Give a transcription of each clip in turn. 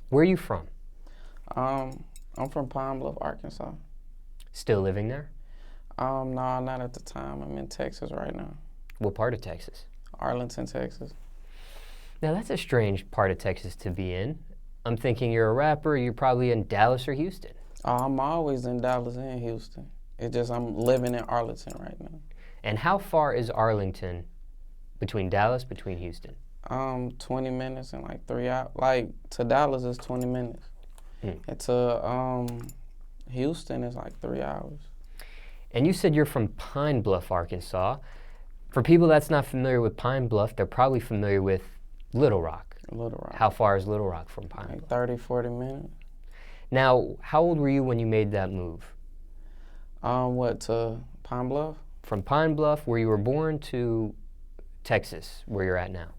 Where are you from? I'm from Pine Bluff, Arkansas. Still living there? No, not at the time. I'm in Texas right now. What part of Texas? Arlington, Texas. Now that's a strange part of Texas to be in. I'm thinking you're a rapper, you're probably in Dallas or Houston. I'm always in Dallas and Houston. It's just I'm living in Arlington right now. And how far is Arlington between Dallas, between Houston? 20 minutes and like 3 hours. Like to Dallas is 20 minutes. And to Houston is like 3 hours. And you said you're from Pine Bluff, Arkansas. For people that's not familiar with Pine Bluff, they're probably familiar with Little Rock. Little Rock. How far is Little Rock from Pine Like Bluff? 30, 40 minutes. Now, how old were you when you made that move? To Pine Bluff? From Pine Bluff, where you were born, to Texas, where you're at now?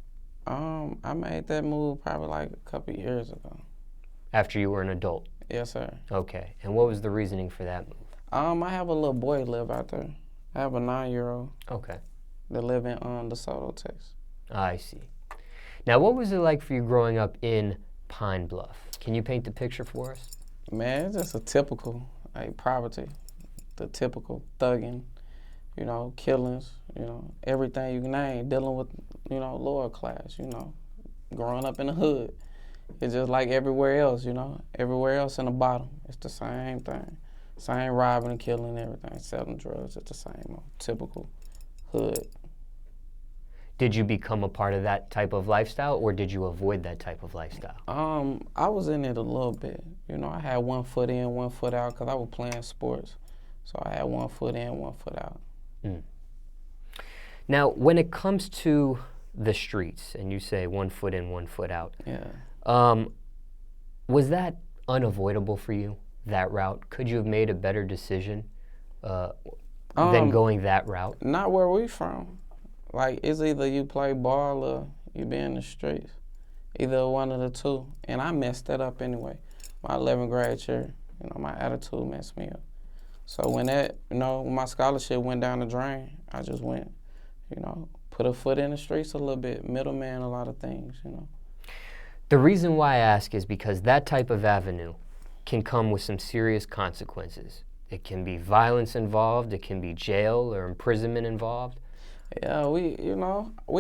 I made that move probably like a couple years ago. After you were an adult? Yes, sir. Okay. And what was the reasoning for that move? I have a little boy live out there. I have a 9-year-old. Okay. That live in DeSoto, Texas. I see. Now, what was it like for you growing up in Pine Bluff? Can you paint the picture for us? Man, it's just a typical, like, poverty. The typical thugging, killings, everything you can name, dealing with, lower class, growing up in the hood. It's just like everywhere else, everywhere else in the bottom. It's the same thing. Same robbing and killing and everything, selling drugs. It's the same old typical hood. Did you become a part of that type of lifestyle, or did you avoid that type of lifestyle? I was in it a little bit. I had 1 foot in, 1 foot out, because I was playing sports. So I had 1 foot in, 1 foot out. Now, when it comes to the streets, and you say 1 foot in, 1 foot out, was that unavoidable for you, that route? Could you have made a better decision than going that route? Not where we from. Like, it's either you play ball or you be in the streets. Either one of the two. And I messed that up anyway. My 11th grade year, my attitude messed me up. So when when my scholarship went down the drain, I just went, put a foot in the streets a little bit, middleman a lot of things, The reason why I ask is because that type of avenue can come with some serious consequences. It can be violence involved, it can be jail or imprisonment involved. Yeah, we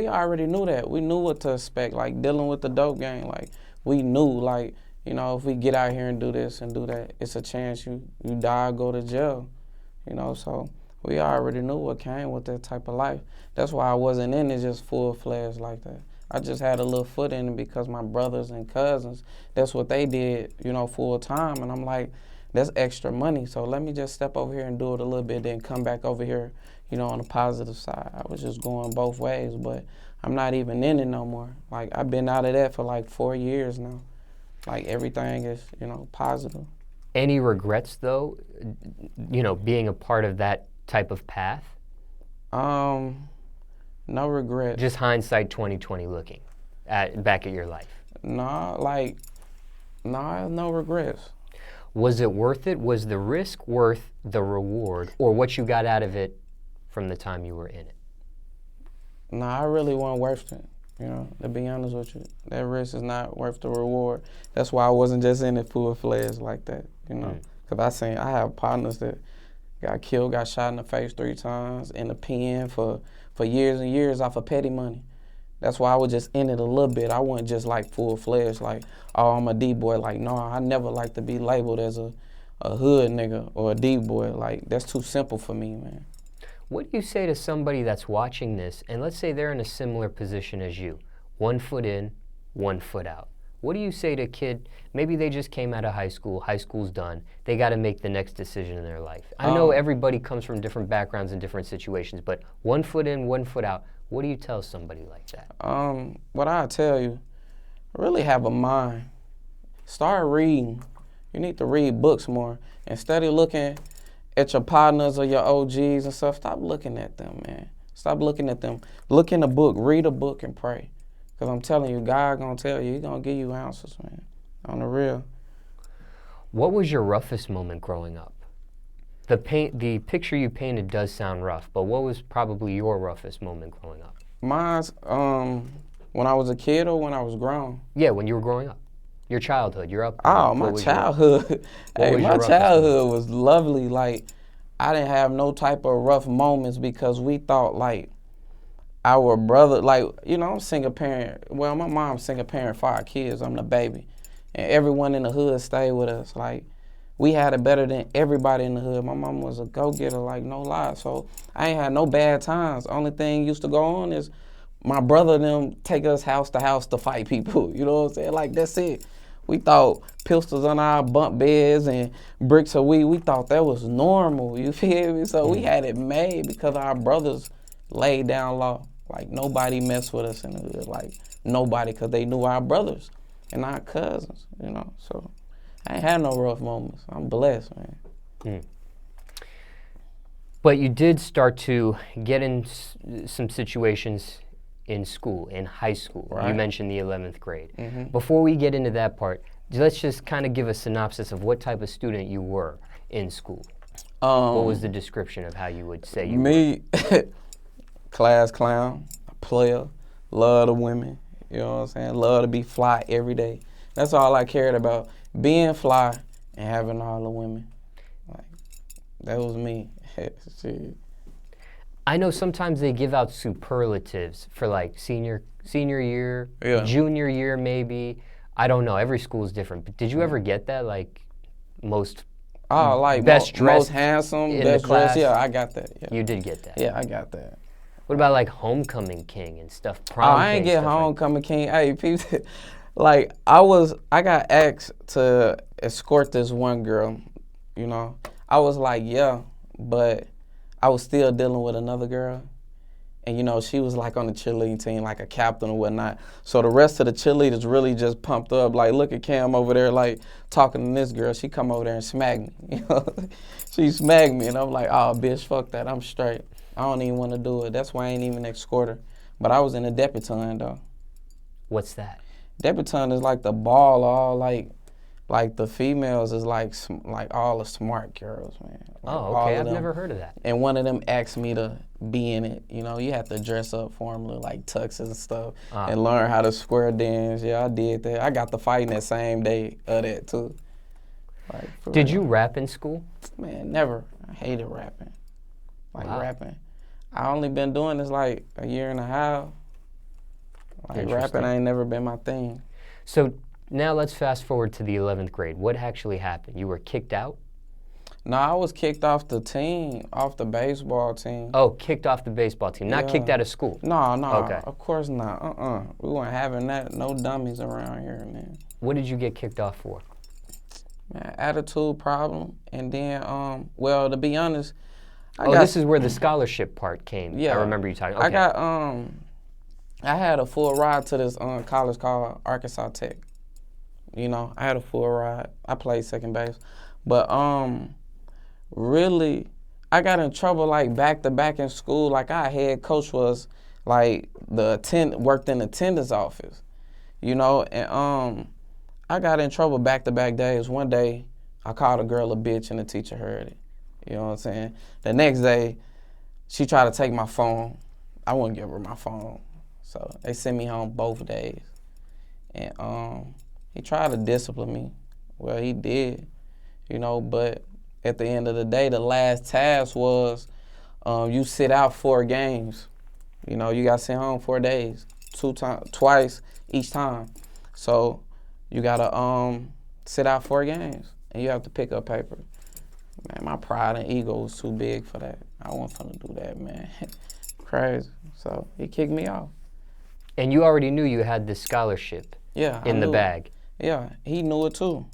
already knew that. We knew what to expect, like dealing with the dope gang. Like, we knew, like, if we get out here and do this and do that, it's a chance you die or go to jail, So we already knew what came with that type of life. That's why I wasn't in it just full-fledged like that. I just had a little foot in it because my brothers and cousins, that's what they did, full time. And I'm like, that's extra money. So let me just step over here and do it a little bit, then come back over here, on the positive side. I was just going both ways, but I'm not even in it no more. Like, I've been out of that for like 4 years now. Like, everything is, positive. Any regrets, though, being a part of that type of path? No regret. Just hindsight 2020 looking back at your life. No regrets. Was it worth it? Was the risk worth the reward, or what you got out of it from the time you were in it? No, I really wasn't worth it. To be honest with you, that risk is not worth the reward. That's why I wasn't just in it full-fledged like that, Because I have partners that got killed, got shot in the face 3 times, in the pen for years and years off of petty money. That's why I was just in it a little bit. I wasn't just like full-fledged, like, oh, I'm a D-boy. Like, no, I never like to be labeled as a hood nigga or a D-boy. Like, that's too simple for me, man. What do you say to somebody that's watching this, and let's say they're in a similar position as you, 1 foot in, 1 foot out? What do you say to a kid, maybe they just came out of high school's done, they got to make the next decision in their life? I know everybody comes from different backgrounds and different situations, but 1 foot in, 1 foot out, what do you tell somebody like that? What I tell you, really have a mind. Start reading. You need to read books more. Instead of looking at your partners or your OGs and stuff, stop looking at them, man. Stop looking at them. Look in a book, read a book and pray. Because I'm telling you, God gonna tell you, He gonna give you answers, man, on the real. What was your roughest moment growing up? The picture you painted does sound rough, but what was probably your roughest moment growing up? Mine's when I was a kid or when I was grown? Yeah, when you were growing up. Your childhood, your upbringing. Oh, my childhood. Hey, my childhood was lovely. Like, I didn't have no type of rough moments because we thought, like, our brother, like, you know, I'm single parent. Well, my mom's single parent for our kids. I'm the baby. And everyone in the hood stayed with us. Like, we had it better than everybody in the hood. My mom was a go-getter, like, no lie. So I ain't had no bad times. Only thing used to go on is my brother and them take us house to house to fight people. You know what I'm saying? Like, that's it. We thought pistols on our bunk beds and bricks of weed, we thought that was normal, you feel me? So we had it made because our brothers laid down law. Like, nobody messed with us in the hood. Like, nobody, because they knew our brothers and our cousins, you know? So I ain't had no rough moments. I'm blessed, man. But you did start to get in some situations in school, in high school. Right. You mentioned the 11th grade. Before we get into that part, let's just kind of give a synopsis of what type of student you were in school. What was the description of how you would say you were? Class clown, a player, love the women, you know what I'm saying? Love to be fly every day. That's all I cared about, being fly and having all the women. Like, that was me. Shit. I know sometimes they give out superlatives for like senior year, junior year maybe. I don't know. Every school is different. But did you ever get that, like most like best dressed, most handsome, in best the class? dressed? Yeah, I got that. Yeah. You did get that. Yeah, I got that. What about like homecoming king and stuff? Prom I ain't king, get homecoming king. Hey, people, like I got asked to escort this one girl. You know, I was like, yeah, but I was still dealing with another girl. And, you know, she was, like, on the cheerleading team, like a captain or whatnot. So the rest of the cheerleaders really just pumped up. Like, look at Cam over there, like, talking to this girl. She come over there and smack me, you know. She smacked me, and I'm like, oh, bitch, fuck that. I'm straight. I don't even want to do it. That's why I ain't even escort her. But I was in a debutante, though. What's that? Debutante is like the ball, all, like the females is like all the smart girls, man. Like, oh, okay. I've never heard of that. And one of them asked me to be in it. You know, you have to dress up formally, like tuxes and stuff, and learn how to square dance. Yeah, I did that. I got to fighting that same day of that, too. Like, did you rap in school? Man, never. I hated rapping. Like, rapping. I only been doing this, like, a year and a half. Like, rapping ain't never been my thing. So now let's fast forward to the 11th grade. What actually happened? You were kicked out? No, I was kicked off the team, off the baseball team. Oh, kicked off the baseball team, not kicked out of school? No, okay. Of course not. We weren't having that. No dummies around here, man. What did you get kicked off for? Man, attitude problem. And then, well, to be honest, this is where the scholarship part came. Yeah. I remember you talking. Okay. I had a full ride to this college called Arkansas Tech. You know, I had a full ride. I played second base. But really, I got in trouble like back to back in school. Like our head coach was like worked in the attendance office, you know, and I got in trouble back to back days. One day, I called a girl a bitch and the teacher heard it. You know what I'm saying? The next day, she tried to take my phone. I wouldn't give her my phone. So they sent me home both days. And he tried to discipline me. Well, he did, you know, but at the end of the day, the last task was you sit out 4 games. You know, you got sent home 4 days, twice each time. So you got to sit out 4 games, and you have to pick up paper. Man, my pride and ego was too big for that. I wasn't finna do that, man. Crazy. So he kicked me off. And you already knew you had this scholarship in the bag. Yeah, he knew it too.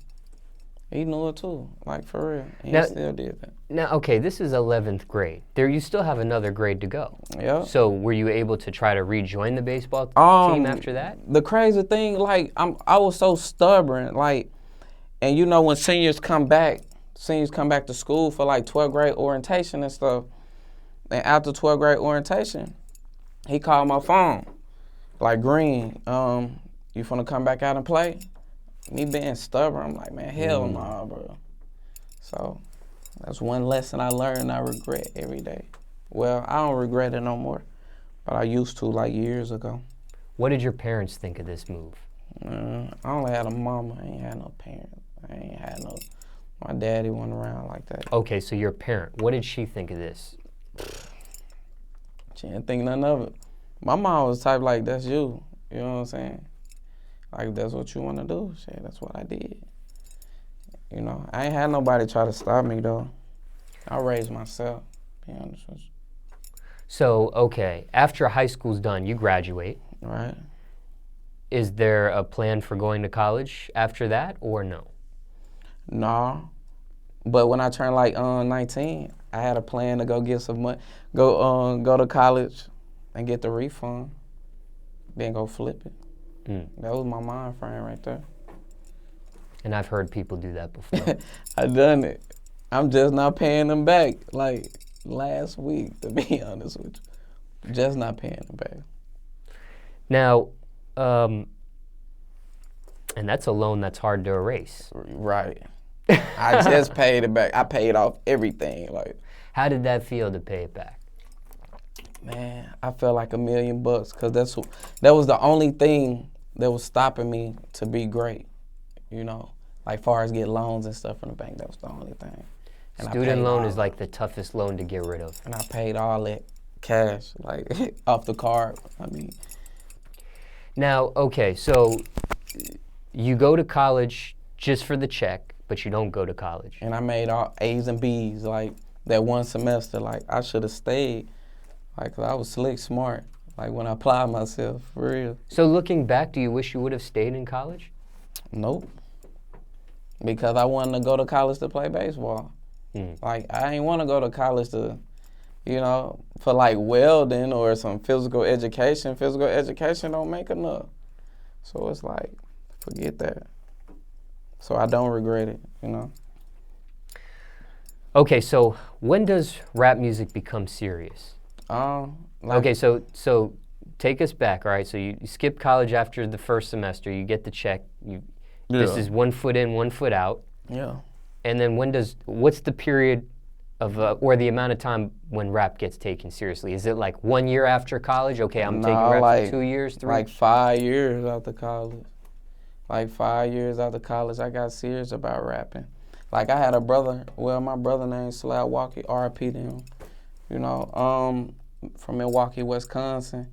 He knew it too, like for real. He still did that. Now, okay, this is 11th grade. You still have another grade to go. Yeah. So were you able to try to rejoin the baseball team after that? The crazy thing, like, I was so stubborn, like, and you know when seniors come back to school for like 12th grade orientation and stuff, and after 12th grade orientation, he called my phone, like, Green, you finna come back out and play? Me being stubborn, I'm like, man, hell nah, bro. So that's one lesson I learned I regret every day. Well, I don't regret it no more, but I used to like years ago. What did your parents think of this move? I only had a mama. I ain't had no parents. I ain't had no. My daddy wasn't around like that. Okay, so your parent. What did she think of this? She didn't think nothing of it. My mom was type like, that's you. You know what I'm saying? Like, that's what you want to do. Shit, that's what I did. You know, I ain't had nobody try to stop me, though. I raised myself, to be honest with you. So, okay, after high school's done, you graduate. Right. Is there a plan for going to college after that, or no? No. But when I turned like 19, I had a plan to go get some money, go to college and get the refund, then go flip it. That was my mind frame right there. And I've heard people do that before. I done it. I'm just not paying them back. Like last week, to be honest with you, just not paying them back. Now, and that's a loan that's hard to erase. Right. I just paid it back. I paid off everything. Like, how did that feel to pay it back? Man, I felt like $1 million because that was the only thing that was stopping me to be great. You know, like far as get loans and stuff from the bank, that was the only thing. And student loan is like the toughest loan to get rid of. And I paid all that cash, like off the card. I mean. Now, okay, so you go to college just for the check, but you don't go to college. And I made all A's and B's, like that one semester. Like I should have stayed, like 'cause I was slick smart. Like when I applied myself, for real. So looking back, do you wish you would have stayed in college? Nope. Because I wanted to go to college to play baseball. Like I ain't want to go to college to, you know, for like welding or some physical education. Physical education don't make enough. So it's like, forget that. So I don't regret it, you know. Okay, so when does rap music become serious? Okay, so take us back, all right? So you skip college after the first semester, you get the check, this is 1 foot in, 1 foot out. Yeah. And then what's the period of, or the amount of time when rap gets taken seriously? Is it like 1 year after college? Okay, I'm taking rap like, for 2 years, 3? Like 5 years after college. Like 5 years after college, I got serious about rapping. Like I had a brother, well, my brother named Slab Walkie, R.I.P. to him, you know, from Milwaukee, Wisconsin.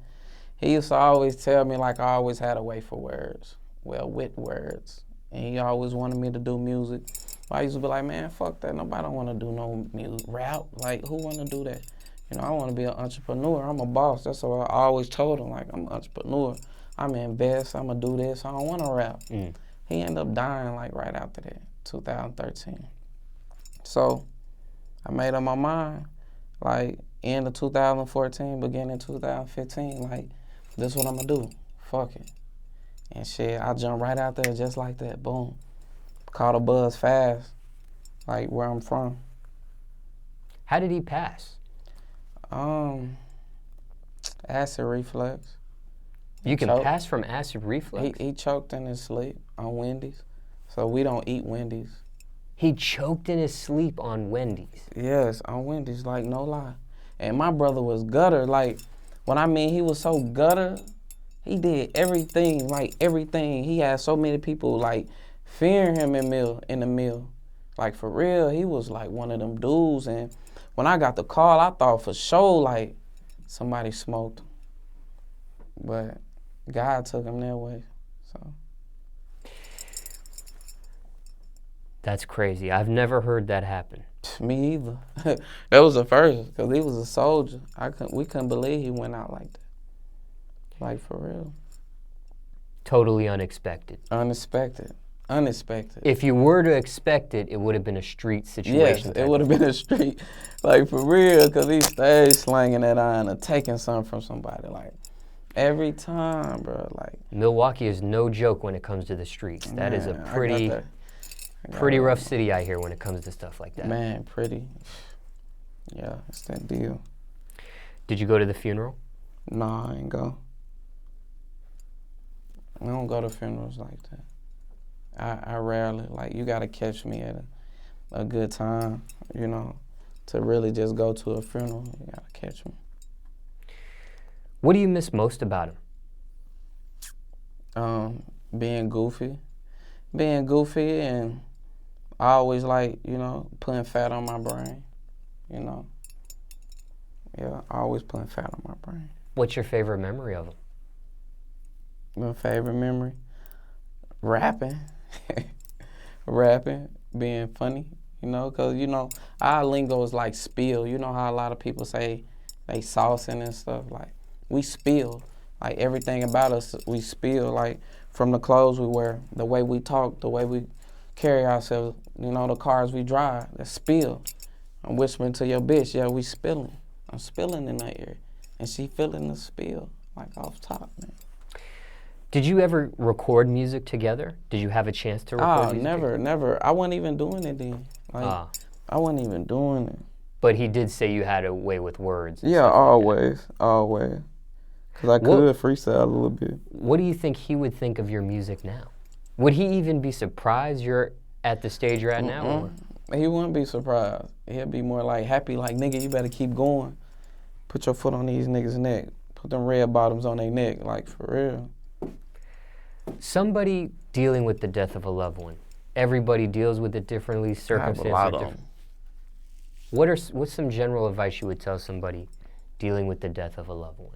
He used to always tell me like I always had a way for words, well, with words. And he always wanted me to do music. I used to be like, man, fuck that. Nobody want to do no music, rap. Like, who want to do that? You know, I want to be an entrepreneur. I'm a boss. That's what I always told him. Like, I'm an entrepreneur. I'm invest. I'm going to do this. I don't want to rap. He ended up dying, like, right after that, 2013. So I made up my mind, like, end of 2014, beginning of 2015, like, this is what I'm going to do. Fuck it. And shit, I jumped right out there just like that. Boom. Caught a buzz fast, like where I'm from. How did he pass? Acid reflux. You can pass from acid reflux? He choked in his sleep on Wendy's. So we don't eat Wendy's. He choked in his sleep on Wendy's? Yes, on Wendy's, like no lie. And my brother was gutter. Like, when I mean he was so gutter, he did everything, like everything. He had so many people like fearing him in the mill. Like for real, he was like one of them dudes. And when I got the call, I thought for sure like somebody smoked. But God took him that way, so. That's crazy. I've never heard that happen. Me either. That was the first, because he was a soldier. We couldn't believe he went out like that. Like, for real. Totally unexpected. Unexpected. If you were to expect it, it would have been a street situation. Yes, it would have been a street. Like, for real, because he stayed slanging that iron or taking something from somebody. Like, every time, bro. Like, Milwaukee is no joke when it comes to the streets. That is a pretty rough city, I hear, when it comes to stuff like that. Man, pretty. Yeah, it's that deal. Did you go to the funeral? No, I ain't go. I don't go to funerals like that. I rarely, like, you gotta catch me at a good time, you know, to really just go to a funeral. You gotta catch me. What do you miss most about him? being goofy, and I always like, you know, putting fat on my brain, you know. Yeah, always putting fat on my brain. What's your favorite memory of him? My favorite memory? Rapping. Rapping, being funny, you know, because, you know, our lingo is like spill. You know how a lot of people say they saucing and stuff? Like, we spill. Like, everything about us, we spill. Like, from the clothes we wear, the way we talk, the way we carry ourselves, you know, the cars we drive, that spill. I'm whispering to your bitch, yeah, we spilling. I'm spilling in that area. And she feeling the spill, like off top, man. Did you ever record music together? Did you have a chance to record music together? Never. I wasn't even doing it then. Like, I wasn't even doing it. But he did say you had a way with words. Yeah, always. Because I could freestyle a little bit. What do you think he would think of your music now? Would he even be surprised you're at the stage you're at now? Or? He wouldn't be surprised. He'd be more like happy, like, nigga, you better keep going. Put your foot on these niggas' neck. Put them red bottoms on their neck, like, for real. Somebody dealing with the death of a loved one. Everybody deals with it differently, circumstances are different. What's some general advice you would tell somebody dealing with the death of a loved one?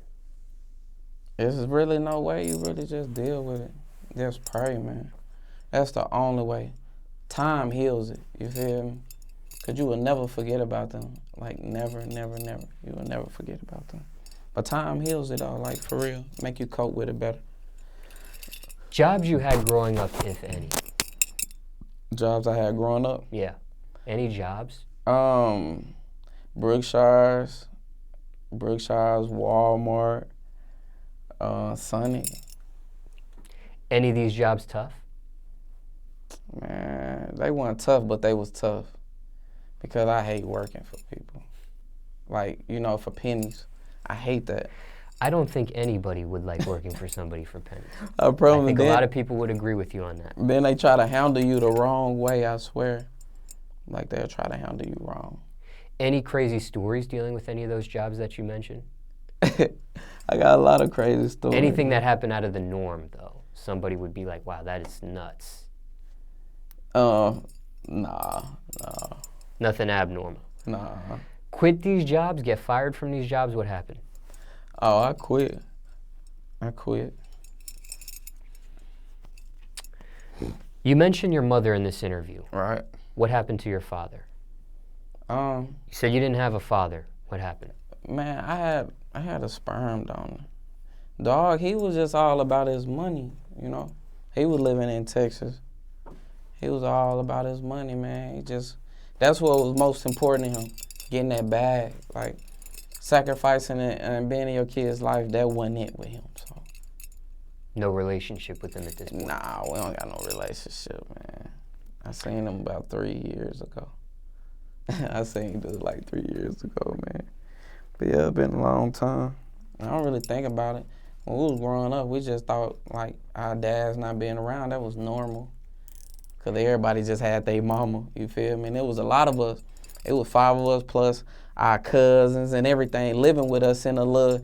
There's really no way. You really just deal with it. Just pray, man. That's the only way. Time heals it, you feel me? Because you will never forget about them. Like, never. You will never forget about them. But time heals it all, like, for real. Make you cope with it better. Jobs you had growing up, if any? Jobs I had growing up? Yeah. Any jobs? Brookshire's, Wal-mart, Sonic. Any of these jobs tough? Man, they weren't tough, but they was tough. Because I hate working for people. Like, you know, for pennies. I hate that. I don't think anybody would like working for somebody for pennies. I think a lot of people would agree with you on that. Then they try to handle you the wrong way, I swear. Like, they'll try to handle you wrong. Any crazy stories dealing with any of those jobs that you mentioned? I got a lot of crazy stories. Anything that happened out of the norm, though? Somebody would be like, wow, that is nuts. Nah. Nothing abnormal? Nah. Quit these jobs, get fired from these jobs, what happened? Oh, I quit. You mentioned your mother in this interview. Right. What happened to your father? You said you didn't have a father. What happened? Man, I had a sperm donor. Dog, he was just all about his money, you know. He was living in Texas. He was all about his money, man. That's what was most important to him, getting that bag. Like, sacrificing it and being in your kid's life, that wasn't it with him. So, no relationship with him at this point? Nah, we don't got no relationship, man. I seen him about 3 years ago. I seen him like 3 years ago, man. But yeah, it's been a long time. I don't really think about it. When we was growing up, we just thought, like, our dads not being around, that was normal. Because everybody just had their mama, you feel me? And it was a lot of us. It was 5 of us plus our cousins and everything living with us in a little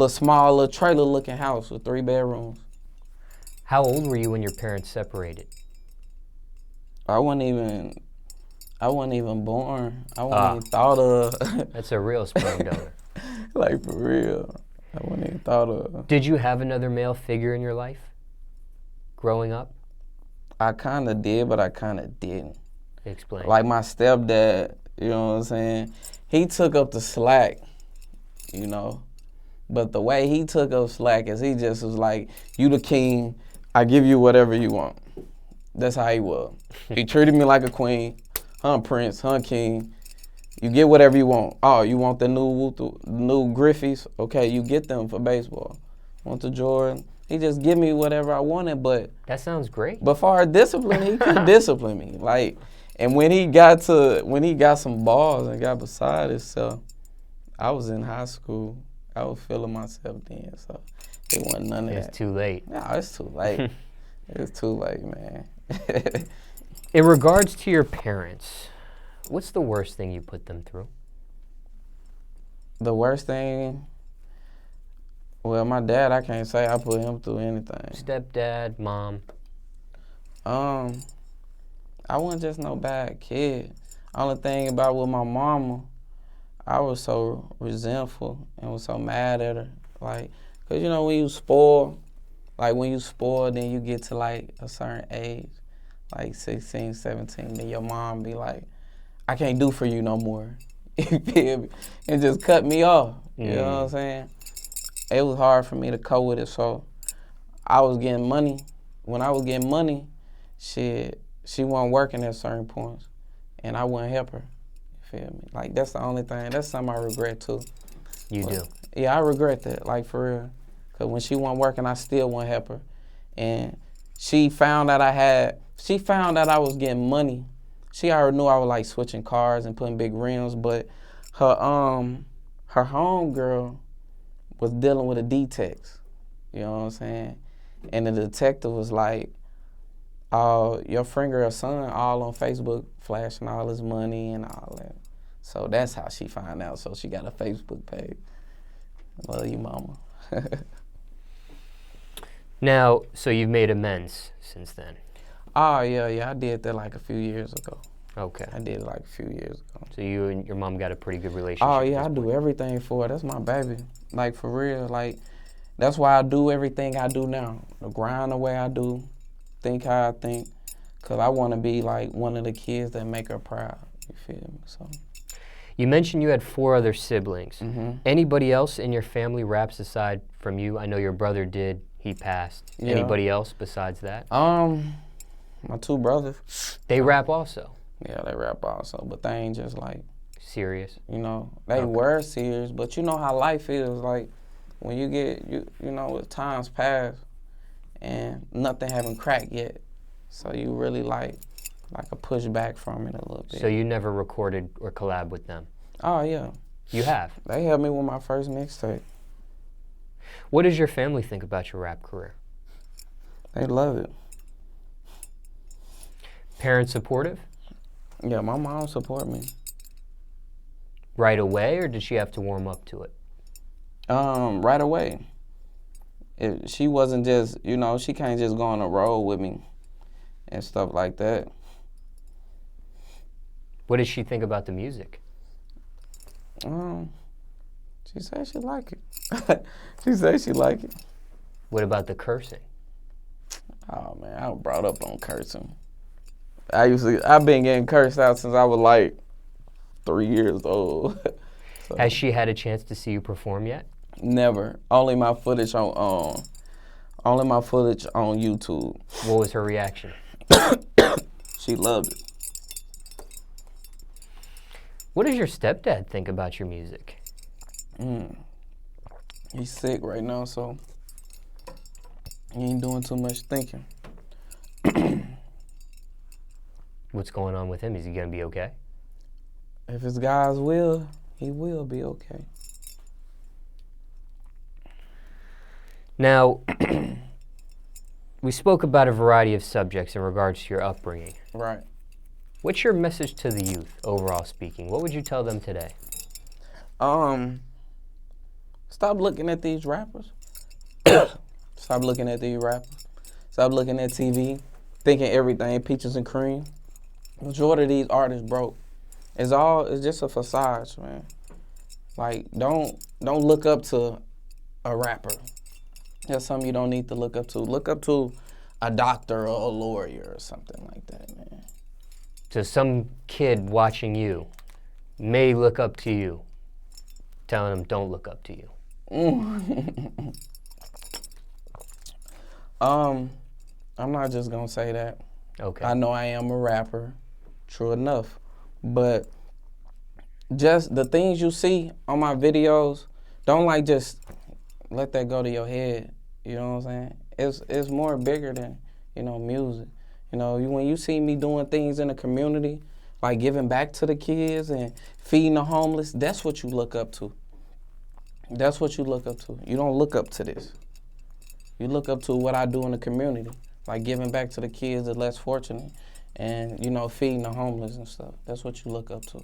small trailer-looking house with 3 bedrooms. How old were you when your parents separated? I wasn't even born. I wasn't even thought of. That's a real sperm donor. Like, for real. I wasn't even thought of. Did you have another male figure in your life growing up? I kind of did, but I kind of didn't. Explain. Like, my stepdad, you know what I'm saying? He took up the slack, you know? But the way he took up slack is he just was like, you the king, I give you whatever you want. That's how he was. He treated me like a queen, prince, king. You get whatever you want. Oh, you want the new Griffeys? Okay, you get them for baseball. Want the Jordan? He just give me whatever I wanted, but... That sounds great. But for our discipline, he couldn't discipline me. Like, and when he got some balls and got beside himself, I was in high school. I was feeling myself then, so it wasn't none of that. It's too late. No, it's too late. It's too late, man. In regards to your parents, what's the worst thing you put them through? The worst thing, Well, my dad, I can't say I put him through anything. Stepdad, mom. I wasn't just no bad kid. Only thing about with my mama, I was so resentful and was so mad at her. Like, cause you know when you spoil, then you get to like a certain age, like 16, 17, then your mom be like, I can't do for you no more. You feel me? And just cut me off. You know what I'm saying? It was hard for me to cope with it, so I was getting money. When I was getting money, she wasn't working at certain points, and I wouldn't help her. You feel me? Like, that's the only thing. That's something I regret, too. You do? Yeah, I regret that, like, for real. Because when she wasn't working, I still wouldn't help her. And she found that I was getting money. She already knew I was, like, switching cars and putting big rims, but her homegirl was dealing with a detective. You know what I'm saying? And the detective was like, your friend or son all on Facebook flashing all his money and all that. So that's how she found out. So she got a Facebook page. Love you, mama. Now, so you've made amends since then? Oh, yeah, I did that like a few years ago. Okay. I did it like a few years ago. So you and your mom got a pretty good relationship? Oh, yeah, I do everything for her. That's my baby. Like, for real. Like, that's why I do everything I do now. I grind the way I do, think how I think, because I want to be like one of the kids that make her proud. You feel me? So. You mentioned you had 4 other siblings. Mm-hmm. Anybody else in your family raps aside from you? I know your brother did. He passed. Yeah. Anybody else besides that? My 2 brothers. They rap also? Yeah, they rap also, but they ain't just like serious. You know, they were serious, but you know how life is. Like when you get you know, as times pass and nothing haven't cracked yet, so you really like a pushback from it a little bit. So you never recorded or collab with them? Oh yeah. You have? They helped me with my first mixtape. What does your family think about your rap career? They love it. Parents supportive? Yeah, my mom support me. Right away, or did she have to warm up to it? Right away. She wasn't just, you know, she can't just go on a road with me and stuff like that. What does she think about the music? She said she like it. She said she like it. What about the cursing? Oh man, I was brought up on cursing. I've been getting cursed out since I was like 3 years old. So. Has she had a chance to see you perform yet? Never. Only my footage on YouTube. What was her reaction? She loved it. What does your stepdad think about your music? He's sick right now, so he ain't doing too much thinking. What's going on with him? Is he gonna be okay? If it's God's will, he will be okay. Now, we spoke about a variety of subjects in regards to your upbringing. Right. What's your message to the youth, overall speaking? What would you tell them today? Stop looking at these rappers. Stop looking at these rappers. Stop looking at TV, thinking everything peaches and cream. Majority of these artists broke. It's just a facade, man. Like, don't look up to a rapper. That's something you don't need to look up to. Look up to a doctor or a lawyer or something like that, man. So some kid watching you may look up to you, telling them don't look up to you. I'm not just gonna say that. Okay. I know I am a rapper, true enough, but just the things you see on my videos, don't like just let that go to your head. You know what I'm saying? It's more bigger than, you know, music. You know, when you see me doing things in the community, like giving back to the kids and feeding the homeless, that's what you look up to. That's what you look up to. You don't look up to this. You look up to what I do in the community, like giving back to the kids that less fortunate and, you know, feeding the homeless and stuff. That's what you look up to.